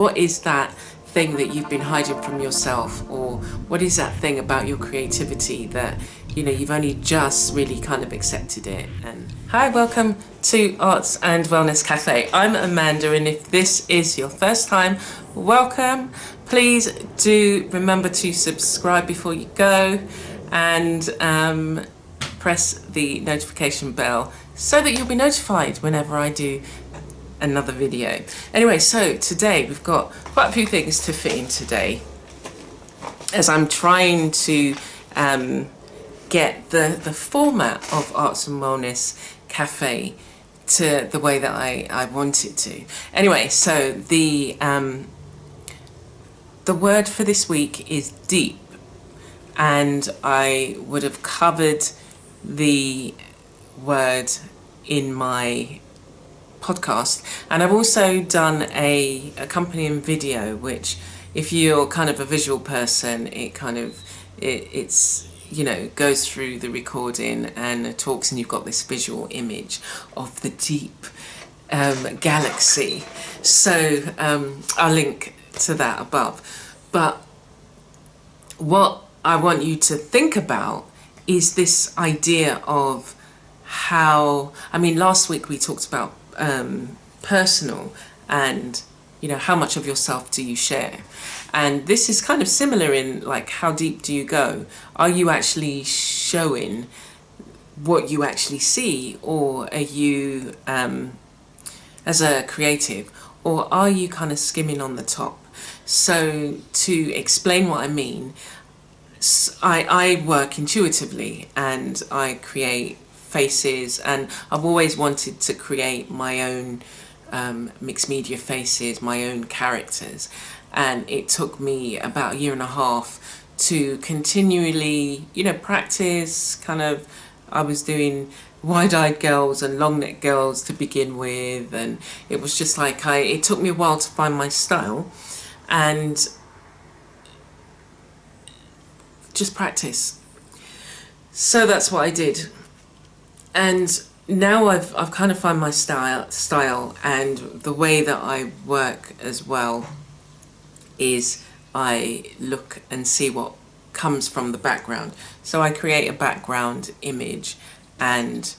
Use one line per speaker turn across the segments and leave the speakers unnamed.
What is that thing that you've been hiding from yourself, or what is that thing about your creativity that you've only just really kind of accepted it? And hi, welcome to Arts and Wellness Cafe. I'm Amanda, and if this is your first time, welcome. Please do remember to subscribe before you go, and press the notification bell so that you'll be notified whenever I do another video. Anyway, so today we've got quite a few things to fit in today, as I'm trying to get the format of Arts and Wellness Cafe to the way that I want it to. Anyway, so the word for this week is deep, and I would have covered the word in my podcast, and I've also done a accompanying video, which if you're kind of a visual person, it's goes through the recording and talks, and you've got this visual image of the deep galaxy. So I'll link to that above. But what I want you to think about is this idea of how, last week we talked about personal, and how much of yourself do you share, and this is kind of similar in like, how deep do you go? Are you actually showing what you actually see, or are you as a creative, or are you kind of skimming on the top? So to explain what I mean, I work intuitively, and I create faces, and I've always wanted to create my own mixed media faces, my own characters, and it took me about 1.5 years to continually practice. Kind of, I was doing wide-eyed girls and long-neck girls to begin with, and it was just like it took me a while to find my style and just practice. So that's what I did. And now I've kind of found my style, and the way that I work as well is I look and see what comes from the background. So I create a background image, and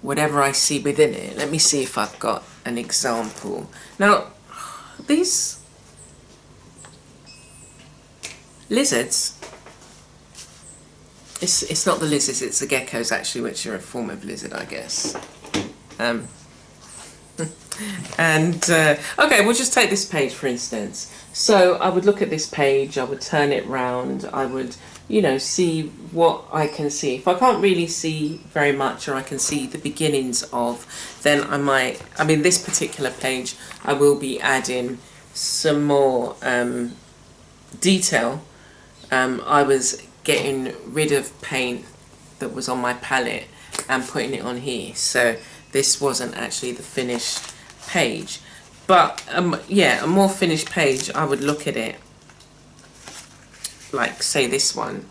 whatever I see within it. Let me see if I've got an example. Now, these lizards, it's not the lizards, it's the geckos actually, which are a form of lizard, I guess. Okay, we'll just take this page for instance. So I would look at this page, I would turn it round, I would see what I can see. If I can't really see very much, or I can see the beginnings of, then I might, this particular page, I will be adding some more detail. I was getting rid of paint that was on my palette and putting it on here, so this wasn't actually the finished page. But yeah, a more finished page, I would look at it like, say, this one,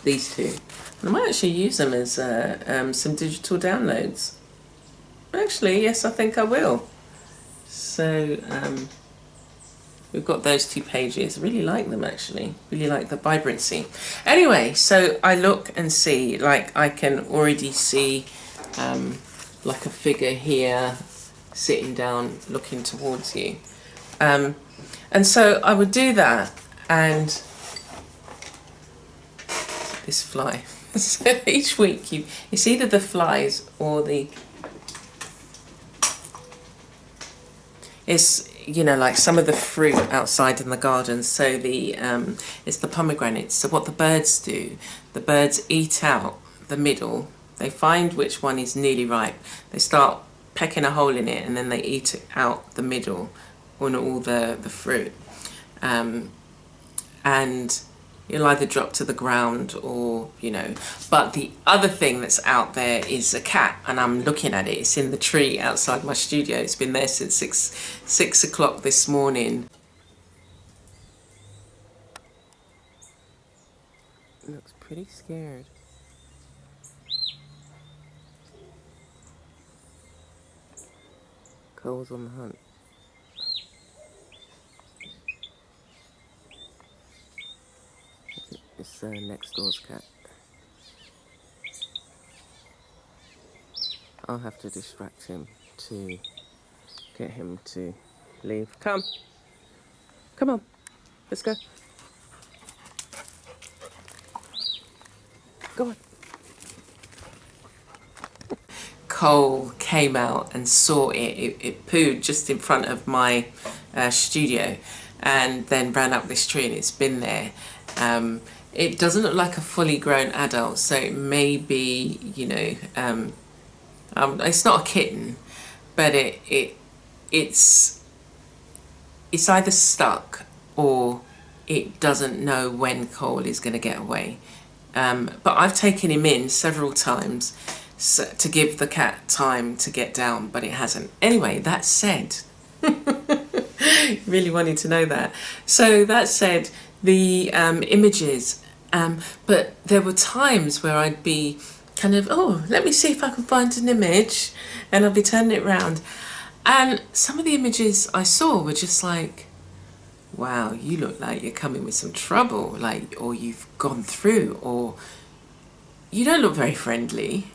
these two, and I might actually use them as some digital downloads. Actually, yes, I think I will. So we've got those two pages. I really like them, actually. Really like the vibrancy. Anyway, so I look and see, like, I can already see like a figure here sitting down looking towards you. And so I would do that, and this fly. So each week it's either the flies or it's like some of the fruit outside in the garden. So it's the pomegranates. So what the birds do, the birds eat out the middle. They find which one is nearly ripe. They start pecking a hole in it, and then they eat out the middle on all the fruit. And it'll either drop to the ground or, But the other thing that's out there is a cat, and I'm looking at it. It's in the tree outside my studio. It's been there since 6 o'clock this morning. It looks pretty scared. Cole's on the hunt. That's next door's cat. I'll have to distract him to get him to leave. Come on, let's go. Go on. Cole came out and saw it pooed just in front of my studio, and then ran up this tree, and it's been there. It doesn't look like a fully grown adult, so it may be, you know, it's not a kitten, but it's either stuck or it doesn't know when Cole is going to get away. But I've taken him in several times to give the cat time to get down, but it hasn't. Anyway, that said, really wanted to know that. So that said, the images, but there were times where I'd be kind of, oh, let me see if I can find an image, and I'll be turning it around. And some of the images I saw were just like, wow, you look like you're coming with some trouble, like, or you've gone through, or you don't look very friendly.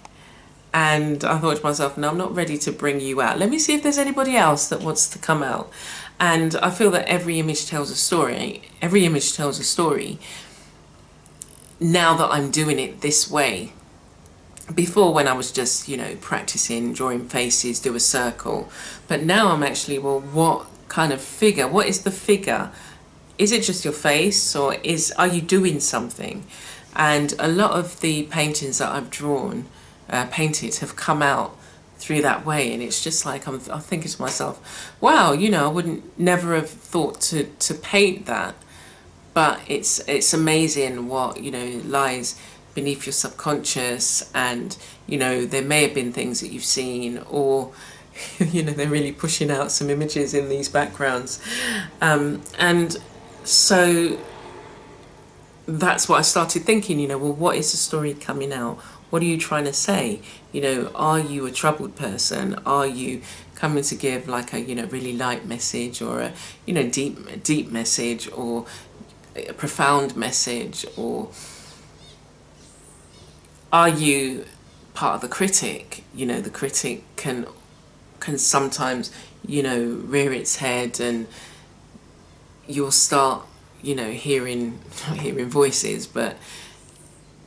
And I thought to myself, no, I'm not ready to bring you out. Let me see if there's anybody else that wants to come out. And I feel that every image tells a story. Every image tells a story. Now that I'm doing it this way, before when I was just, you know, practicing, drawing faces, do a circle. But now I'm actually, well, what kind of figure? What is the figure? Is it just your face, or are you doing something? And a lot of the paintings that I've drawn, painted, have come out through that way, and it's just like I'm thinking to myself, wow, you know, I wouldn't never have thought to paint that, but it's amazing what, you know, lies beneath your subconscious. And, you know, there may have been things that you've seen, or you know, they're really pushing out some images in these backgrounds, and so that's what I started thinking, you know, well, what is the story coming out? What are you trying to say? You know, are you a troubled person? Are you coming to give like a, you know, really light message, or a, you know, deep message, or a profound message? Or are you part of the critic? You know, the critic can sometimes, you know, rear its head, and you'll start, you know, not hearing voices, but,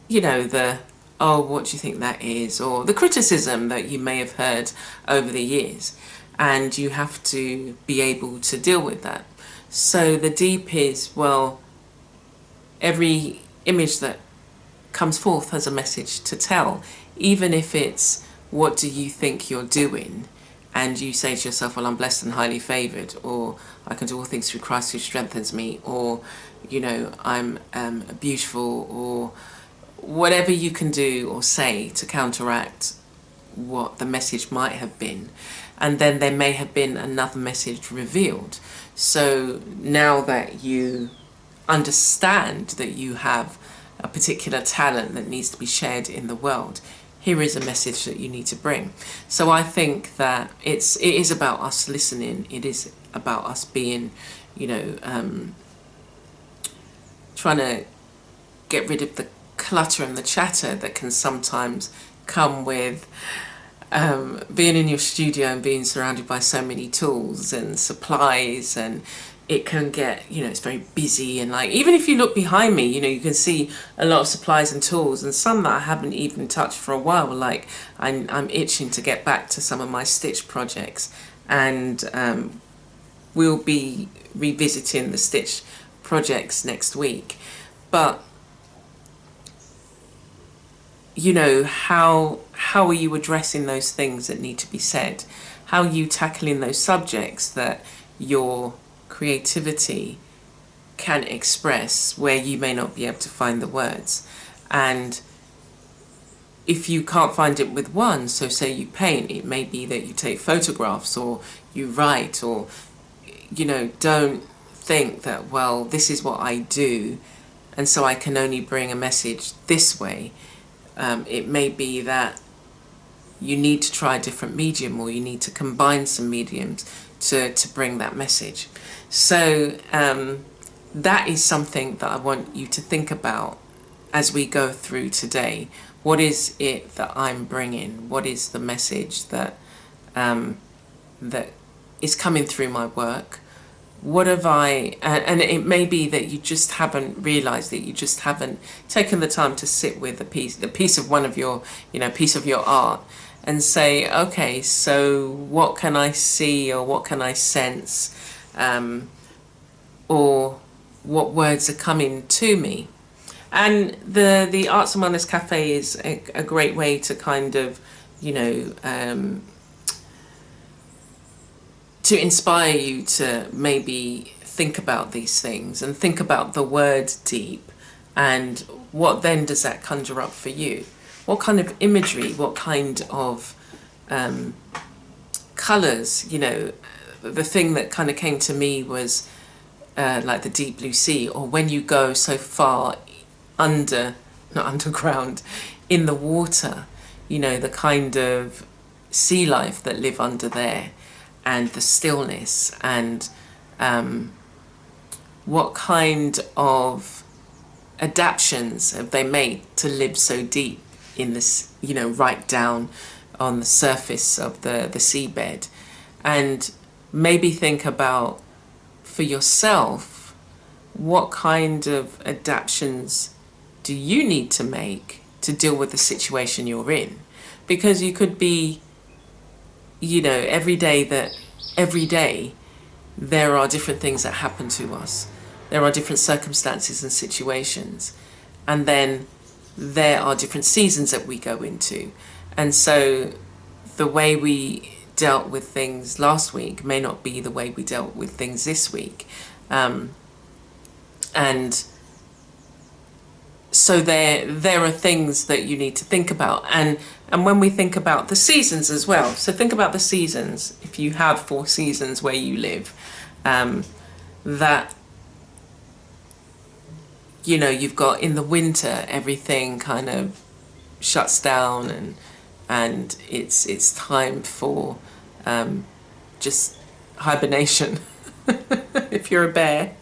you know, oh, what do you think that is? Or the criticism that you may have heard over the years, and you have to be able to deal with that. So the deep is, well, every image that comes forth has a message to tell, even if it's, what do you think you're doing? And you say to yourself, well, I'm blessed and highly favoured, or I can do all things through Christ who strengthens me, or, you know, I'm beautiful, or whatever you can do or say to counteract what the message might have been. And then there may have been another message revealed. So now that you understand that you have a particular talent that needs to be shared in the world, here is a message that you need to bring. So I think that it is about us listening. It is about us being, you know, trying to get rid of the clutter and the chatter that can sometimes come with being in your studio and being surrounded by so many tools and supplies, and it can get, you know, it's very busy, and like, even if you look behind me, you know, you can see a lot of supplies and tools, and some that I haven't even touched for a while. Like I'm itching to get back to some of my stitch projects, and we'll be revisiting the stitch projects next week. But you know, how are you addressing those things that need to be said? How are you tackling those subjects that your creativity can express, where you may not be able to find the words? And if you can't find it with one, so say you paint, it may be that you take photographs, or you write, or, you know, don't think that, well, this is what I do, and so I can only bring a message this way. It may be that you need to try a different medium, or you need to combine some mediums to bring that message. So that is something that I want you to think about as we go through today. What is it that I'm bringing? What is the message that that is coming through my work? What have and it may be that you just haven't realized, that you just haven't taken the time to sit with the piece of one of your, piece of your art, and say, okay, so what can I see, or what can I sense, or what words are coming to me? And the Arts and Wellness Café is a great way to kind of, to inspire you to maybe think about these things and think about the word deep, and what then does that conjure up for you? What kind of imagery, what kind of colours? The thing that kind of came to me was like the deep blue sea, or when you go so far not underground, in the water, the kind of sea life that live under there, and the stillness, and what kind of adaptations have they made to live so deep in this, right down on the surface of the seabed. And maybe think about, for yourself, what kind of adaptations do you need to make to deal with the situation you're in? Because you could be, every day there are different things that happen to us. There are different circumstances and situations. And then there are different seasons that we go into. And so the way we dealt with things last week may not be the way we dealt with things this week. And so there are things that you need to think about. And when we think about the seasons as well, so think about the seasons, if you have 4 seasons where you live, that, you've got, in the winter, everything kind of shuts down, and it's time for just hibernation, if you're a bear.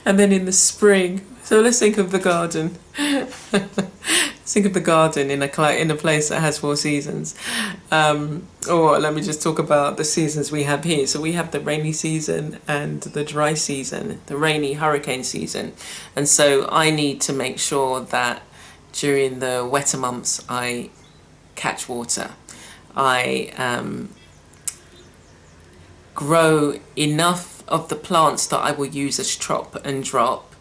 And then in the spring, so let's think of the garden. Let's think of the garden in a place that has 4 seasons. Or let me just talk about the seasons we have here. So we have the rainy season and the dry season, the rainy hurricane season. And so I need to make sure that during the wetter months I catch water. I grow enough of the plants that I will use as Trought and drop,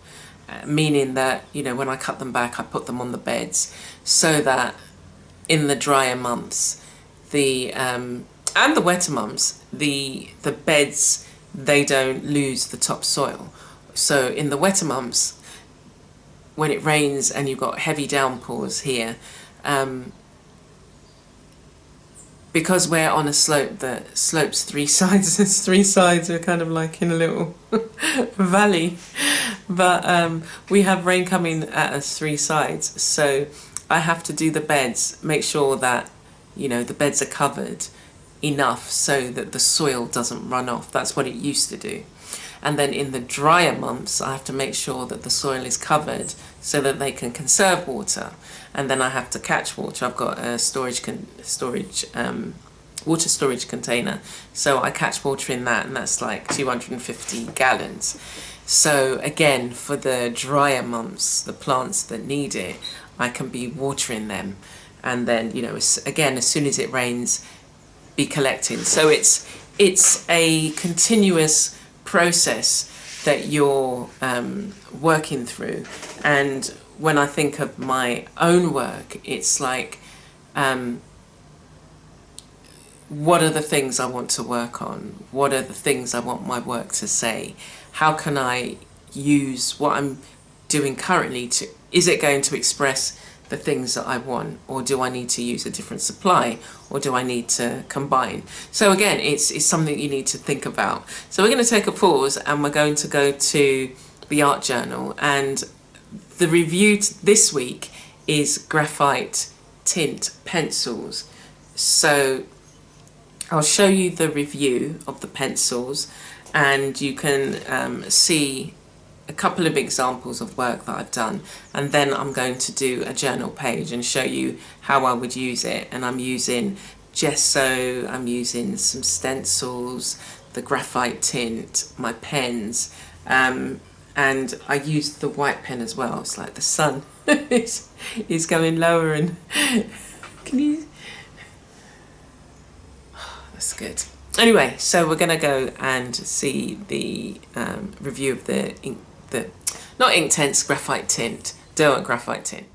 meaning that, when I cut them back, I put them on the beds, so that in the drier months, and the wetter months, the beds, they don't lose the topsoil. So in the wetter months, when it rains and you've got heavy downpours here, because we're on a slope that slopes 3 sides, there's 3 sides, we're kind of like in a little valley, but we have rain coming at us 3 sides, so I have to do the beds, make sure that, the beds are covered enough so that the soil doesn't run off. That's what it used to do. And then in the drier months, I have to make sure that the soil is covered so that they can conserve water. And then I have to catch water. I've got a water storage container. So I catch water in that, and that's like 250 gallons. So again, for the drier months, the plants that need it, I can be watering them. And then, again, as soon as it rains, be collecting. So it's a continuous process that you're working through. And when I think of my own work, it's like, what are the things I want to work on? What are the things I want my work to say? How can I use what I'm doing currently is it going to express the things that I want, or do I need to use a different supply, or do I need to combine? So again, it's something you need to think about. So we're going to take a pause, and we're going to go to the art journal, and the review this week is Graphite Tint pencils. So I'll show you the review of the pencils, and you can see a couple of examples of work that I've done, and then I'm going to do a journal page and show you how I would use it. And I'm using gesso, I'm using some stencils, the graphite tint, my pens, and I used the white pen as well. It's like the sun is going lower, and can you? That's good. Anyway, so we're going to go and see the review of the not ink tents, graphite tint, Trought graphite tint.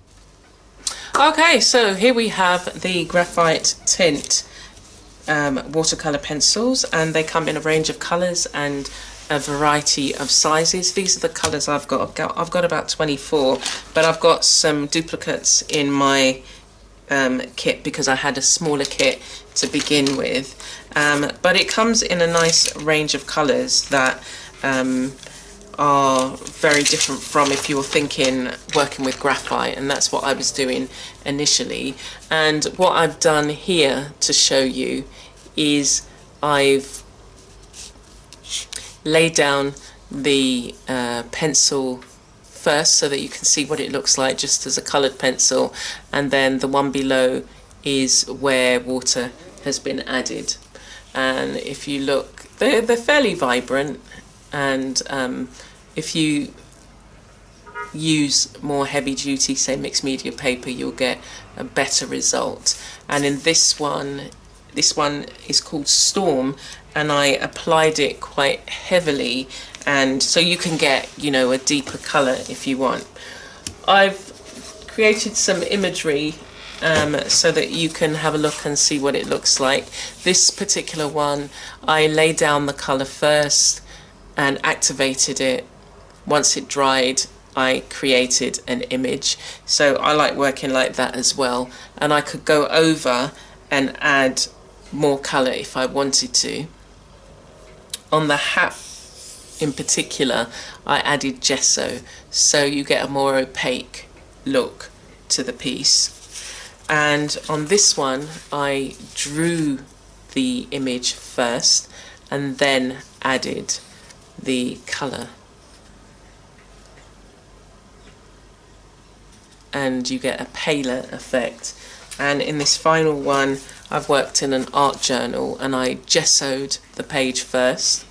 Okay, so here we have the graphite tint watercolor pencils, and they come in a range of colors and a variety of sizes. These are the colors I've got. I've got about 24, but I've got some duplicates in my kit because I had a smaller kit to begin with. But it comes in a nice range of colors that are very different from if you're thinking working with graphite, and that's what I was doing initially. And what I've done here to show you is I've laid down the pencil first so that you can see what it looks like just as a coloured pencil, and then the one below is where water has been added. And if you look, they're fairly vibrant, and if you use more heavy duty, say mixed media paper, you'll get a better result. And in this one is called Storm, and I applied it quite heavily, and so you can get, you know, a deeper colour if you want. I've created some imagery so that you can have a look and see what it looks like. This particular one, I laid down the colour first and activated it. Once it dried, I created an image. So I like working like that as well, and I could go over and add more colour if I wanted to. On the hat in particular, I added gesso, so you get a more opaque look to the piece. And on this one, I drew the image first and then added the colour, and you get a paler effect. And in this final one, I've worked in an art journal, and I gessoed the page first,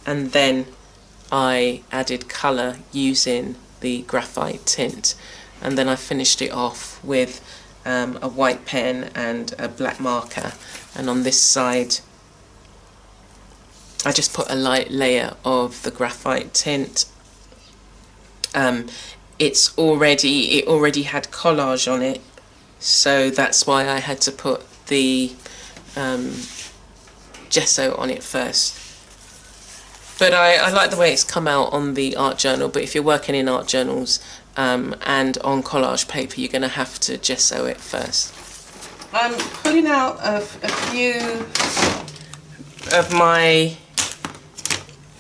and then I added colour using the graphite tint, and then I finished it off with a white pen and a black marker. And on this side, I just put a light layer of the graphite tint. It already had collage on it, so that's why I had to put the gesso on it first. But I like the way it's come out on the art journal, but if you're working in art journals and on collage paper, you're going to have to gesso it first. I'm pulling out a few of my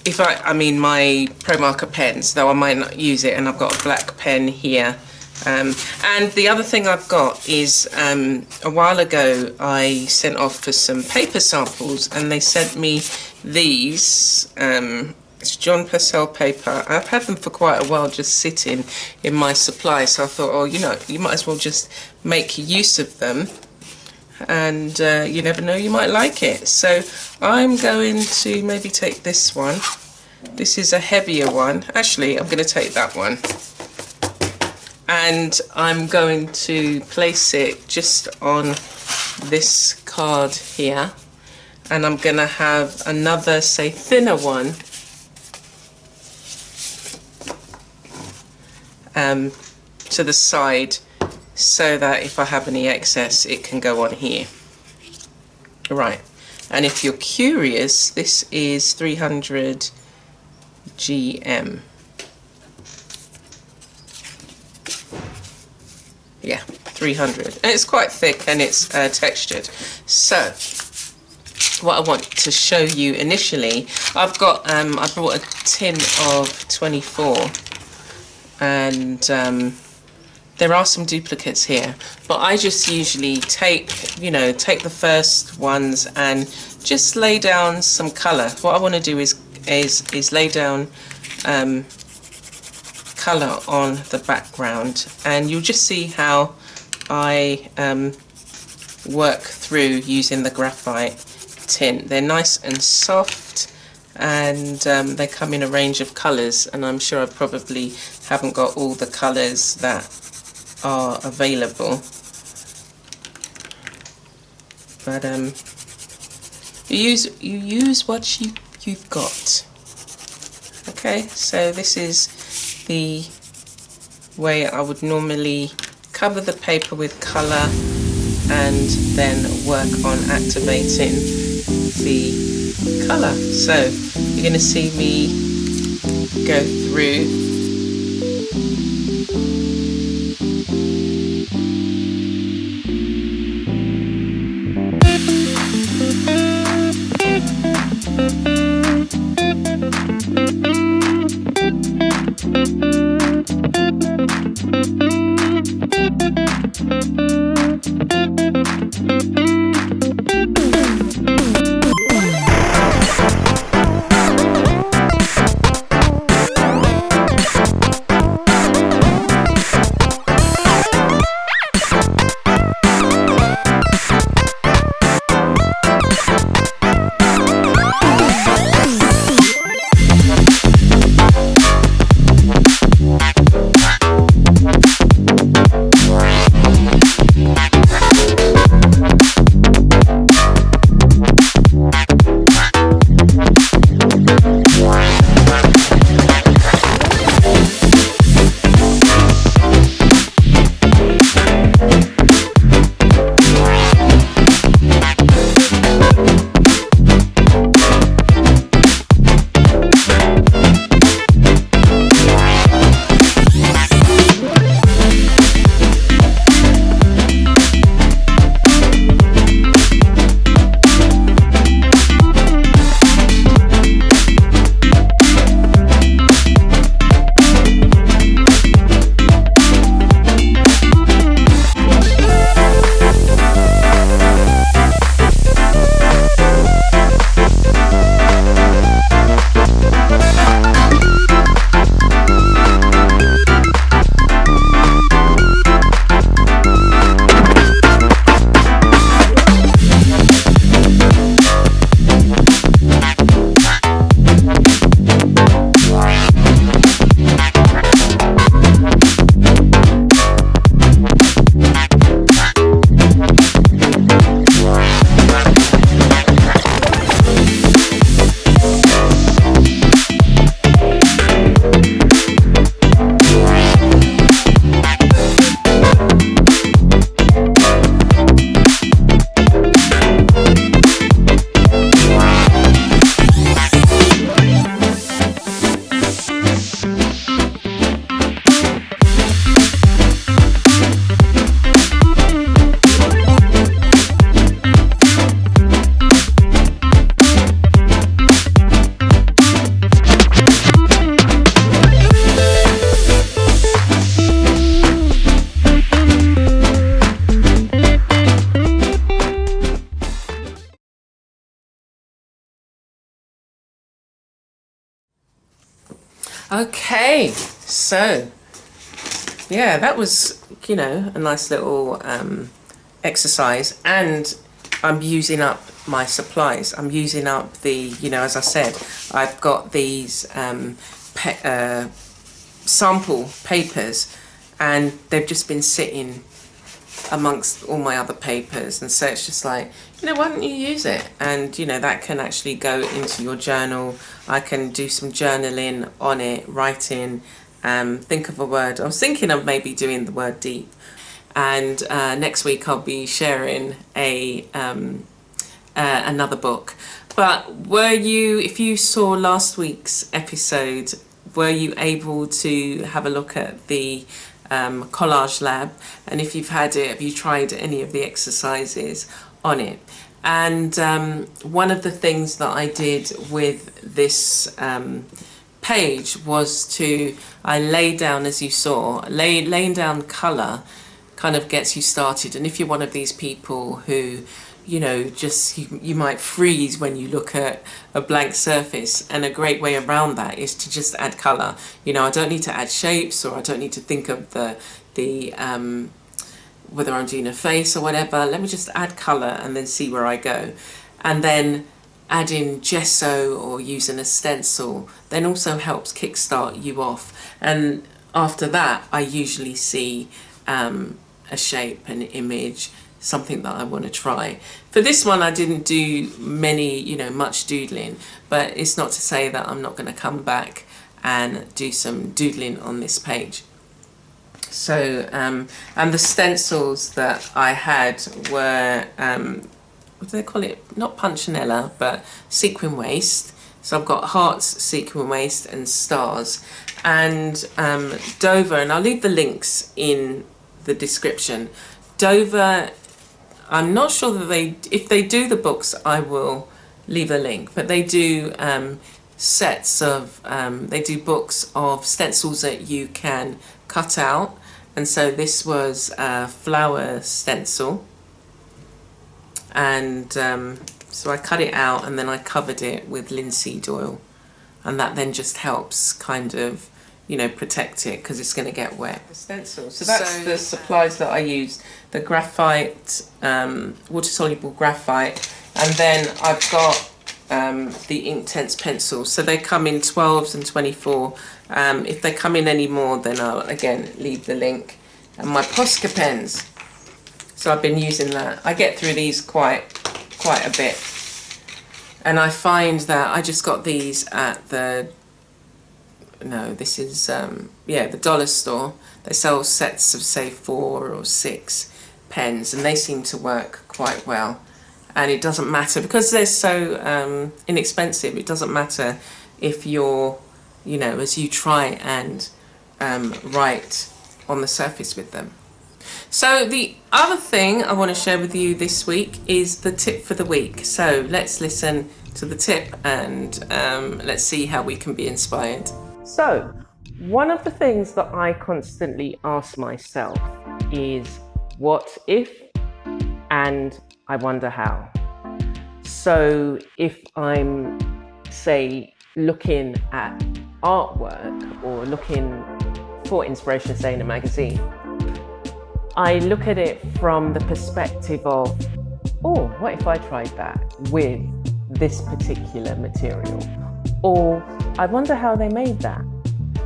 my Pro Marker pens, though I might not use it, and I've got a black pen here. And the other thing I've got is a while ago I sent off for some paper samples, and they sent me these. It's John Purcell paper. I've had them for quite a while just sitting in my supply, so I thought, oh, you know, you might as well just make use of them, and you never know, you might like it. So I'm going to maybe take this one. This is a heavier one. Actually, I'm going to take that one, and I'm going to place it just on this card here, and I'm going to have another, say, thinner one to the side, so that if I have any excess, it can go on here. Right, and if you're curious, this is 300 GM. Yeah, 300. And it's quite thick, and it's textured. So what I want to show you initially, I've got I brought a tin of 24, and there are some duplicates here, but I just usually take the first ones and just lay down some colour. What I want to do is lay down colour on the background, and you'll just see how I work through using the graphite tint. They're nice and soft, and they come in a range of colours, and I'm sure I probably haven't got all the colours that are available, but you use what you've got. Okay, so this is the way I would normally cover the paper with colour and then work on activating the colour. So you're going to see me go through Okay, so yeah, that was, you know, a nice little exercise, and I'm using up my supplies. I'm using up the, you know, as I said, I've got these sample papers, and they've just been sitting amongst all my other papers, and so it's just like, you know, why don't you use it? And you know, that can actually go into your journal. I can do some journaling on it, writing, think of a word. I was thinking of maybe doing the word deep, and next week I'll be sharing another book. But were you, if you saw last week's episode, were you able to have a look at the collage lab? And if you've had it, have you tried any of the exercises on it? And one of the things that I did with this page was I laid down, as you saw, laying down colour kind of gets you started. And if you're one of these people who, you know, just you might freeze when you look at a blank surface, and a great way around that is to just add colour. You know, I don't need to add shapes, or I don't need to think of the whether I'm doing a face or whatever. Let me just add colour and then see where I go. And then adding gesso or using a stencil then also helps kickstart you off. And after that, I usually see a shape, an image, something that I want to try. For this one, I didn't do much doodling, but it's not to say that I'm not going to come back and do some doodling on this page. So, and the stencils that I had were, what do they call it? Not punchinella, but sequin waste. So I've got hearts, sequin waste, and stars. And Dover, and I'll leave the links in the description. Dover, I'm not sure that if they do the books, I will leave a link, but they do sets of, they do books of stencils that you can cut out. And so this was a flower stencil, and so I cut it out and then I covered it with linseed oil, and that then just helps kind of, you know, protect it because it's going to get wet. The stencil. So that's the supplies that I used: the graphite, water-soluble graphite, and then I've got the Inktense pencils. So they come in 12s and 24. If they come in any more, then I'll again leave the link. And my Posca pens. So I've been using that. I get through these quite a bit. And I find that I just got these at the, no, this is, the dollar store. They sell sets of, say, 4 or 6 pens, and they seem to work quite well. And it doesn't matter, because they're so inexpensive, it doesn't matter if you're, you know, as you try and write on the surface with them. So the other thing I want to share with you this week is the tip for the week. So let's listen to the tip and let's see how we can be inspired. So one of the things that I constantly ask myself is what if, and I wonder how. So if I'm, say, looking at artwork or looking for inspiration, say in a magazine, I look at it from the perspective of, oh, what if I tried that with this particular material? Or I wonder how they made that.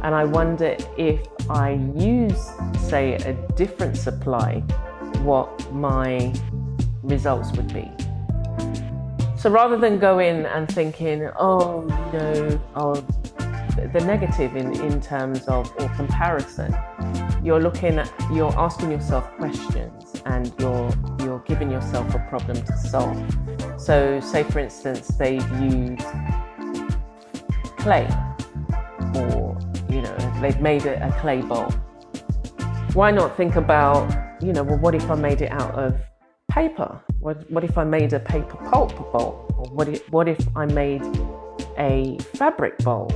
And I wonder if I use, say, a different supply, what my results would be. So rather than go in and thinking, oh, you know, the negative in terms of or comparison, you're asking yourself questions, and you're giving yourself a problem to solve. So say for instance they've used clay, or you know, they've made a clay bowl. Why not think about, you know, well, what if I made it out of paper? What if I made a paper pulp bowl? Or what if I made a fabric bowl?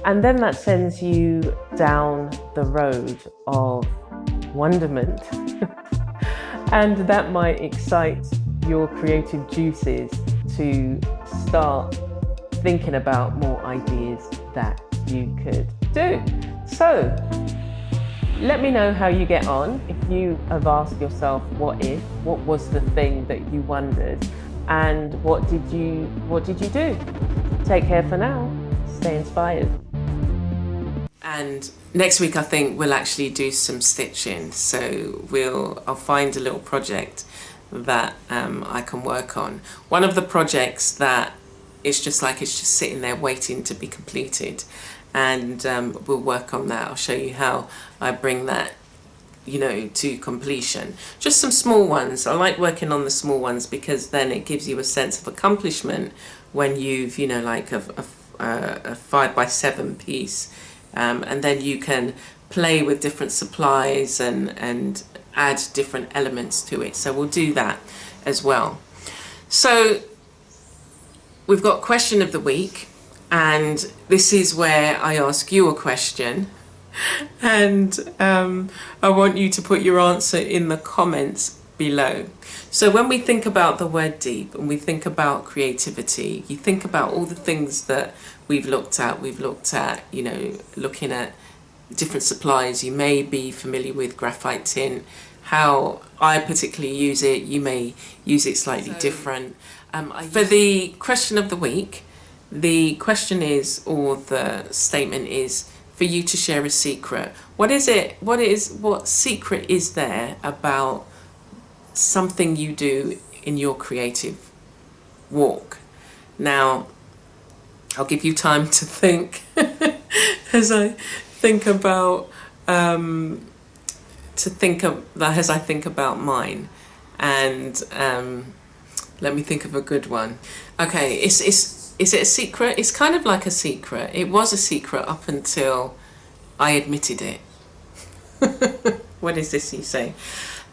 And then that sends you down the road of wonderment. And that might excite your creative juices to start thinking about more ideas that you could do. So let me know how you get on. If you have asked yourself, what was the thing that you wondered, and what did you do? Take care for now. Stay inspired. And next week I think we'll actually do some stitching. So I'll find a little project that I can work on. One of the projects that it's just sitting there waiting to be completed, and we'll work on that. I'll show you how I bring that, you know, to completion. Just some small ones. I like working on the small ones because then it gives you a sense of accomplishment when you've, you know, like a 5x7 piece, and then you can play with different supplies and add different elements to it. So we'll do that as well. So we've got question of the week, and this is where I ask you a question, and I want you to put your answer in the comments below. So when we think about the word deep and we think about creativity, you think about all the things that we've looked at. We've looked at, you know, looking at different supplies. You may be familiar with graphite tint, how I particularly use it. You may use it slightly different. For the question of the week, the question is, or the statement is, for you to share a secret. What is it? What secret is there about something you do in your creative walk? Now, I'll give you time to think as I think about mine, and let me think of a good one. Okay, is it a secret? It's kind of like a secret. It was a secret up until I admitted it. What is this you say?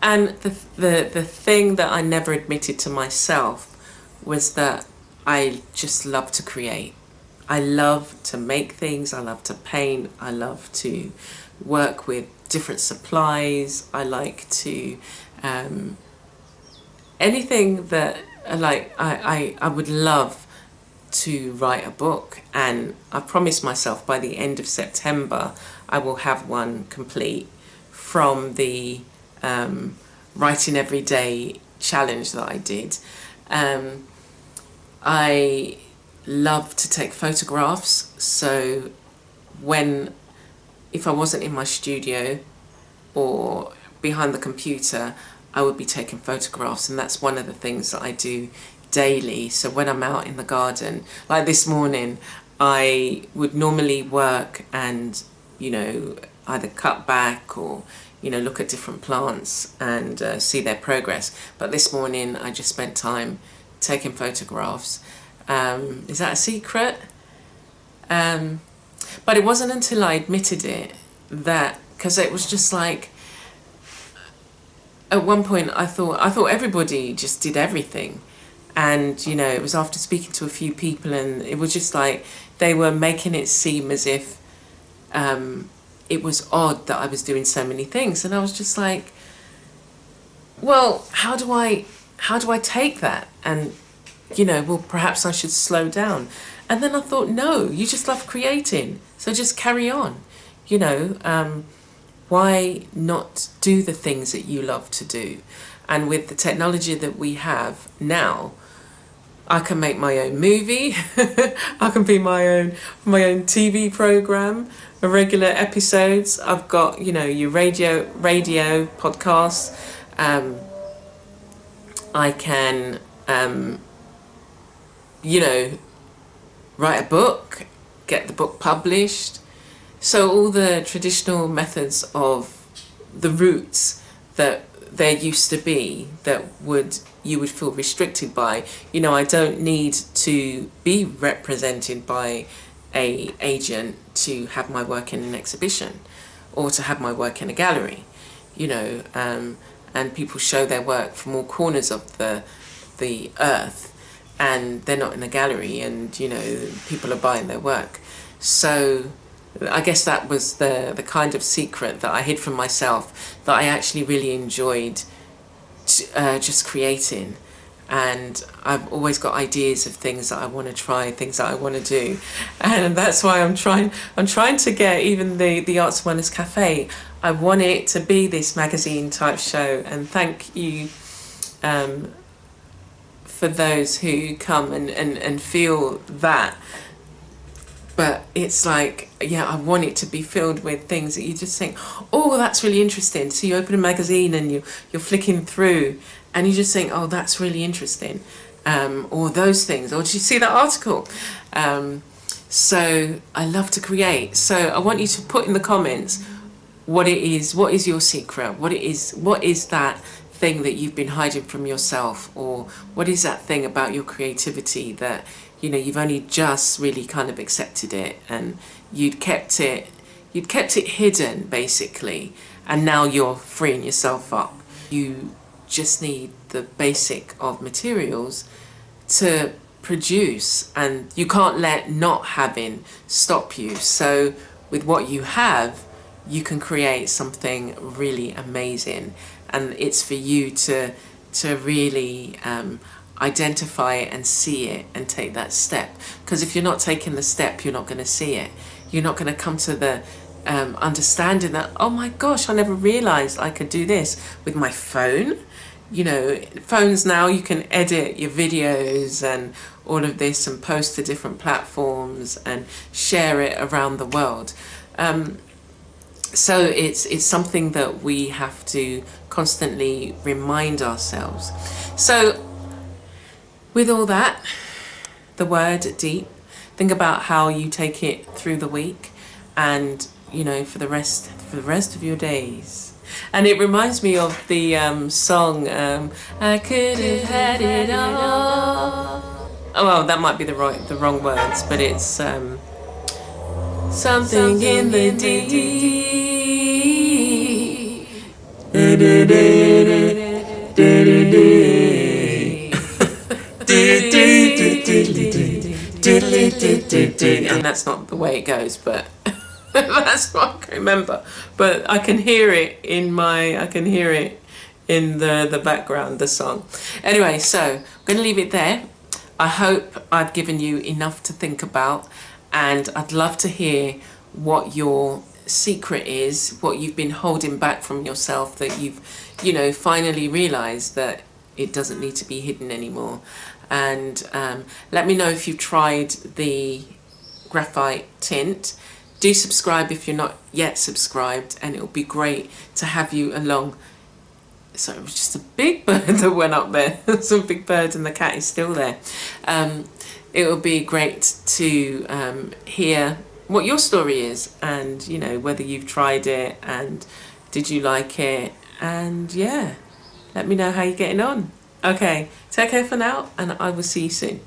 And the thing that I never admitted to myself was that I just love to create. I love to make things. I love to paint. I love to work with different supplies. I like to anything that I would love to write a book, and I promised myself by the end of September I will have one complete from the writing every day challenge that I did. I love to take photographs, so if I wasn't in my studio or behind the computer, I would be taking photographs, and that's one of the things that I do daily. So when I'm out in the garden, like this morning, I would normally work and, you know, either cut back or, you know, look at different plants and see their progress. But this morning I just spent time taking photographs. Is that a secret? But it wasn't until I admitted it that, because it was just like, at one point I thought everybody just did everything. And, you know, it was after speaking to a few people, and it was just like they were making it seem as if it was odd that I was doing so many things. And I was just like, well, how do I take that? And, you know, well, perhaps I should slow down. And then I thought, no, you just love creating, so just carry on. You know, why not do the things that you love to do? And with the technology that we have now, I can make my own movie. I can be my own TV program, regular episodes. I've got, you know, your radio podcasts. I can, you know, write a book, get the book published. So all the traditional methods of the routes that there used to be that you would feel restricted by. You know, I don't need to be represented by a agent to have my work in an exhibition or to have my work in a gallery. You know, and people show their work from all corners of the earth, and they're not in a gallery, and, you know, people are buying their work. So I guess that was the kind of secret that I hid from myself, that I actually really enjoyed just creating. And I've always got ideas of things that I want to try, things that I want to do, and that's why I'm trying to get even the Arts and Wellness Café. I want it to be this magazine type show, and thank you for those who come and feel that. But it's like, yeah, I want it to be filled with things that you just think, oh, that's really interesting. So you open a magazine and you're flicking through, and you just think, oh, that's really interesting. Or those things. Or did you see that article? So I love to create. So I want you to put in the comments what it is. What is your secret? What is that thing that you've been hiding from yourself? Or what is that thing about your creativity that, you know, you've only just really kind of accepted it, and you'd kept it hidden basically, and now you're freeing yourself up. You just need the basic of materials to produce, and you can't let not having stop you. So with what you have, you can create something really amazing, and it's for you to to really identify it and see it and take that step. Because if you're not taking the step, you're not going to see it. You're not going to come to the understanding that, oh my gosh, I never realized I could do this with my phone. You know, phones now, you can edit your videos and all of this and post to different platforms and share it around the world. So it's something that we have to constantly remind ourselves. So with all that, the word deep, think about how you take it through the week and, you know, for the rest of your days. And it reminds me of the song, I could have had it all. Oh, well, that might be the wrong words, but it's something in the deep. And that's not the way it goes, but that's what I can remember. But I can hear it in the background, the song. Anyway, so I'm going to leave it there. I hope I've given you enough to think about, and I'd love to hear what your secret is, what you've been holding back from yourself, that you've, you know, finally realized that it doesn't need to be hidden anymore. And let me know if you've tried the graphite tint. Do subscribe if you're not yet subscribed, and it'll be great to have you along. So it was just a big bird that went up there. It's a big bird and the cat is still there. It will be great to hear what your story is, and, you know, whether you've tried it and did you like it, and yeah, let me know how you're getting on. Okay, take care for now, and I will see you soon.